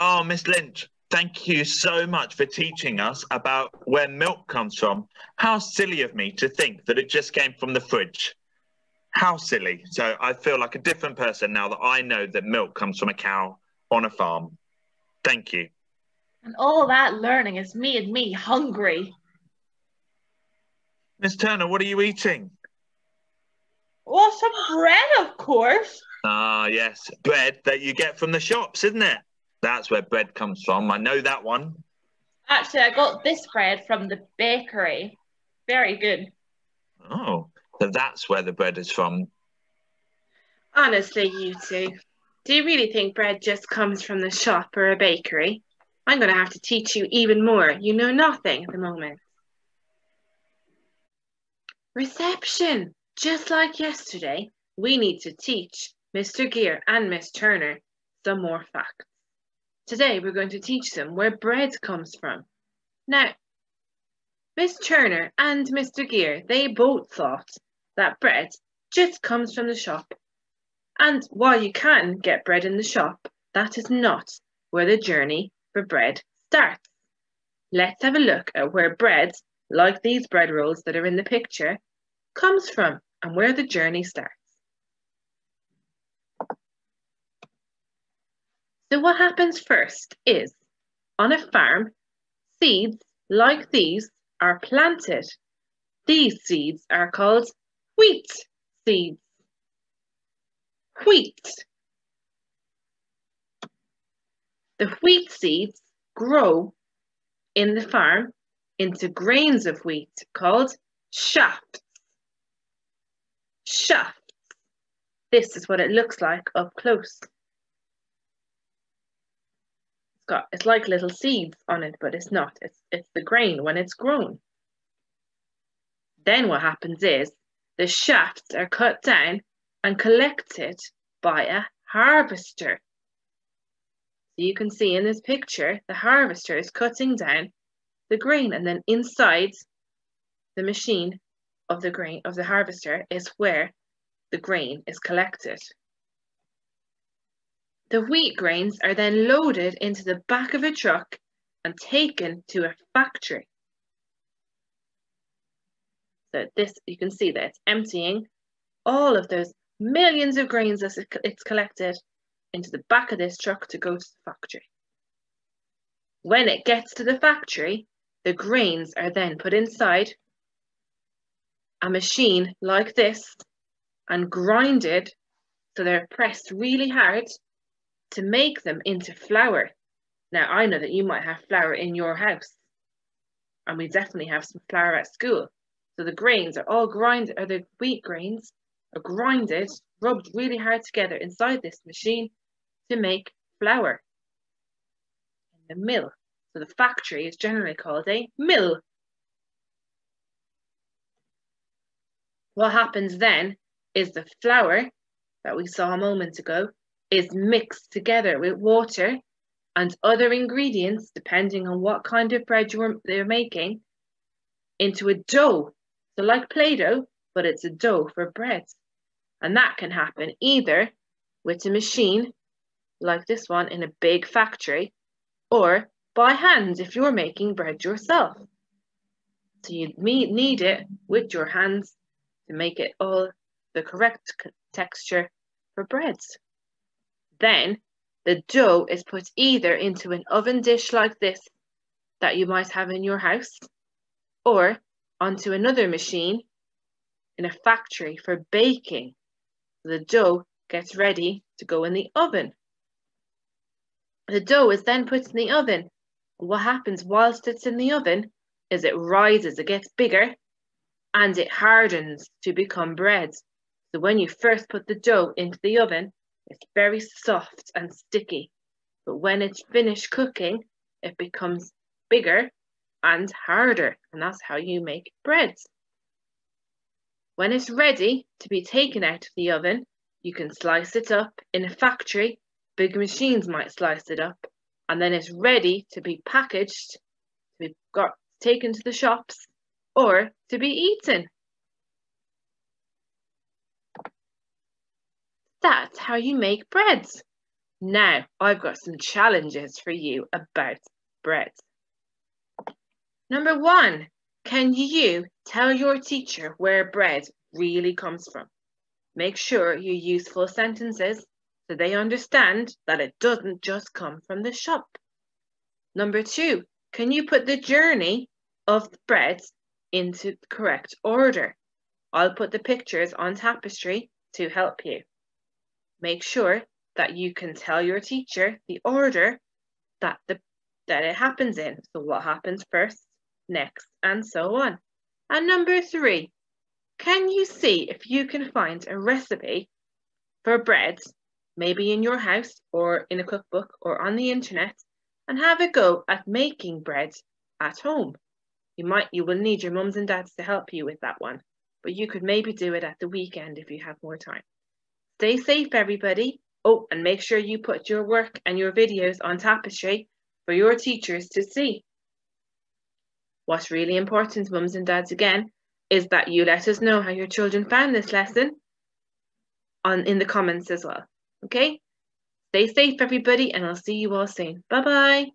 Oh, Miss Lynch, thank you so much for teaching us about where milk comes from. How silly of me to think that it just came from the fridge. How silly. So I feel like a different person now that I know that milk comes from a cow on a farm. Thank you. And all that learning has made me hungry. Miss Turner, what are you eating? Well, some bread, of course. Ah, yes, bread that you get from the shops, isn't it? That's where bread comes from. I know that one. Actually, I got this bread from the bakery. Very good. Oh, so that's where the bread is from. Honestly, you two, do you really think bread just comes from the shop or a bakery? I'm going to have to teach you even more. You know nothing at the moment. Reception! Just like yesterday, we need to teach Mr. Gear and Miss Turner some more facts. Today we're going to teach them where bread comes from. Now, Miss Turner and Mr. Gear, they both thought that bread just comes from the shop. And while you can get bread in the shop, that is not where the journey for bread starts. Let's have a look at where bread, like these bread rolls that are in the picture, comes from and where the journey starts. So what happens first is, on a farm, seeds like these are planted. These seeds are called wheat seeds. Wheat. The wheat seeds grow in the farm into grains of wheat called shafts. Shafts. This is what it looks like up close. It's like little seeds on it, but it's not. It's the grain when it's grown. Then what happens is the shafts are cut down and collected by a harvester. So you can see in this picture, the harvester is cutting down the grain, and then inside the machine of the grain of the harvester is where the grain is collected. The wheat grains are then loaded into the back of a truck and taken to a factory. So this, you can see that it's emptying all of those millions of grains as it's collected into the back of this truck to go to the factory. When it gets to the factory, the grains are then put inside a machine like this and grinded, so they're pressed really hard to make them into flour. Now, I know that you might have flour in your house, and we definitely have some flour at school. So the grains are all grinded, or the wheat grains are grinded, rubbed really hard together inside this machine to make flour in the mill. So the factory is generally called a mill. What happens then is the flour that we saw a moment ago is mixed together with water and other ingredients, depending on what kind of bread they're making, into a dough. So like Play-Doh, but it's a dough for bread. And that can happen either with a machine like this one in a big factory, or by hand if you're making bread yourself. So you need it with your hands to make it all the correct texture for breads. Then the dough is put either into an oven dish like this that you might have in your house, or onto another machine in a factory for baking. The dough gets ready to go in the oven. The dough is then put in the oven. What happens whilst it's in the oven is it rises, it gets bigger, and it hardens to become bread. So when you first put the dough into the oven, it's very soft and sticky. But when it's finished cooking, it becomes bigger and harder, and that's how you make bread. When it's ready to be taken out of the oven, you can slice it up. In a factory, big machines might slice it up, and then it's ready to be packaged, to be taken to the shops, or to be eaten. That's how you make breads. Now, I've got some challenges for you about bread. Number 1, can you tell your teacher where bread really comes from? Make sure you use full sentences so they understand that it doesn't just come from the shop. Number 2, can you put the journey of the bread into the correct order? I'll put the pictures on Tapestry to help you. Make sure that you can tell your teacher the order that it happens in. So what happens first, next, and so on. And number 3, can you see if you can find a recipe for bread, maybe in your house or in a cookbook or on the internet, and have a go at making bread at home? You will need your mums and dads to help you with that one, but you could maybe do it at the weekend if you have more time. Stay safe, everybody. Oh, and make sure you put your work and your videos on Tapestry for your teachers to see. What's really important, mums and dads, again, is that you let us know how your children found this lesson in the comments as well. Okay? Stay safe, everybody, and I'll see you all soon. Bye-bye.